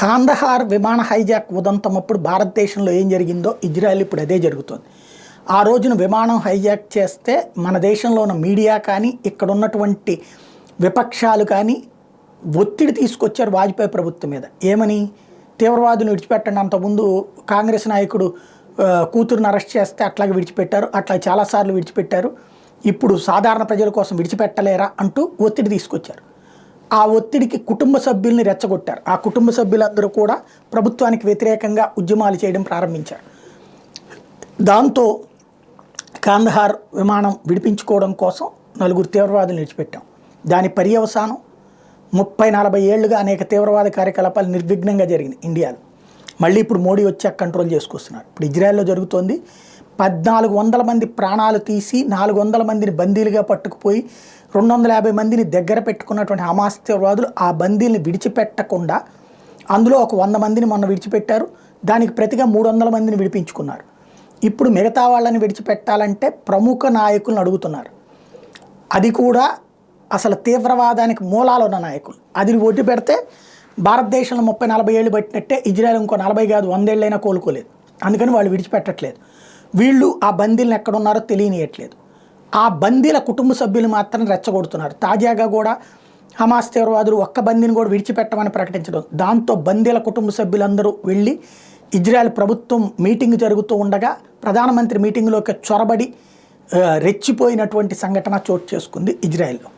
కాందహార్ విమాన హైజాక్ ఉదంతం అప్పుడు భారతదేశంలో ఏం జరిగిందో ఇజ్రాయెల్ ఇప్పుడు అదే జరుగుతుంది. ఆ రోజున విమానం హైజాక్ చేస్తే మన దేశంలో ఉన్న మీడియా కానీ ఇక్కడ ఉన్నటువంటి విపక్షాలు కానీ ఒత్తిడి తీసుకొచ్చారు వాజ్పేయి ప్రభుత్వం మీద. ఏమని? తీవ్రవాదులు విడిచిపెట్టండి. అంతకుముందు కాంగ్రెస్ నాయకుడు కూతురుని అరెస్ట్ చేస్తే అట్లాగే విడిచిపెట్టారు, అట్లా చాలాసార్లు విడిచిపెట్టారు, ఇప్పుడు సాధారణ ప్రజల కోసం విడిచిపెట్టలేరా అంటూ ఒత్తిడి తీసుకొచ్చారు. ఆ ఒత్తిడికి కుటుంబ సభ్యుల్ని రెచ్చగొట్టారు. ఆ కుటుంబ సభ్యులందరూ కూడా ప్రభుత్వానికి వ్యతిరేకంగా ఉద్యమాలు చేయడం ప్రారంభించారు. దాంతో కాందహార్ విమానం విడిపించుకోవడం కోసం 4 తీవ్రవాదులు విడిచిపెట్టాం. దాని పర్యవసానం 30-40 ఏళ్లుగా అనేక తీవ్రవాద కార్యకలాపాలు నిర్విఘ్నంగా జరిగింది ఇండియాలో. మళ్ళీ ఇప్పుడు మోడీ వచ్చాక కంట్రోల్ చేసుకొస్తున్నారు. ఇప్పుడు ఇజ్రాయెల్లో జరుగుతోంది. 1400 మంది ప్రాణాలు తీసి 400 మందిని బందీలుగా పట్టుకుపోయి 250 మందిని దగ్గర పెట్టుకున్నటువంటి హమాస్ తీవ్రవాదులు ఆ బందీల్ని విడిచిపెట్టకుండా అందులో ఒక 100 మందిని మొన్న విడిచిపెట్టారు. దానికి ప్రతిగా 300 మందిని విడిపించుకున్నారు. ఇప్పుడు మిగతా వాళ్ళని విడిచిపెట్టాలంటే ప్రముఖ నాయకులను అడుగుతున్నారు. అది కూడా అసలు తీవ్రవాదానికి మూలాలు ఉన్న నాయకులు. అది ఒడ్డు పెడితే భారతదేశంలో 30-40 ఏళ్ళు పట్టినట్టే ఇజ్రాయెల్ ఇంకో 40 కాదు 100 ఏళ్ళైనా కోలుకోలేదు. అందుకని వాళ్ళు విడిచిపెట్టట్లేదు. వీళ్ళు ఆ బందీలను ఎక్కడున్నారో తెలియనియట్లేదు. ఆ బందీల కుటుంబ సభ్యులు మాత్రం రెచ్చగొడుతున్నారు. తాజాగా కూడా హమాస్ తీవ్రవాదులు ఒక్క బందీని కూడా విడిచిపెట్టమని ప్రకటించడం, దాంతో బందీల కుటుంబ సభ్యులందరూ వెళ్ళి ఇజ్రాయెల్ ప్రభుత్వం మీటింగ్ జరుగుతూ ఉండగా ప్రధానమంత్రి మీటింగ్లోకి చొరబడి రెచ్చిపోయినటువంటి సంఘటన చోటు చేసుకుంది ఇజ్రాయెల్లో.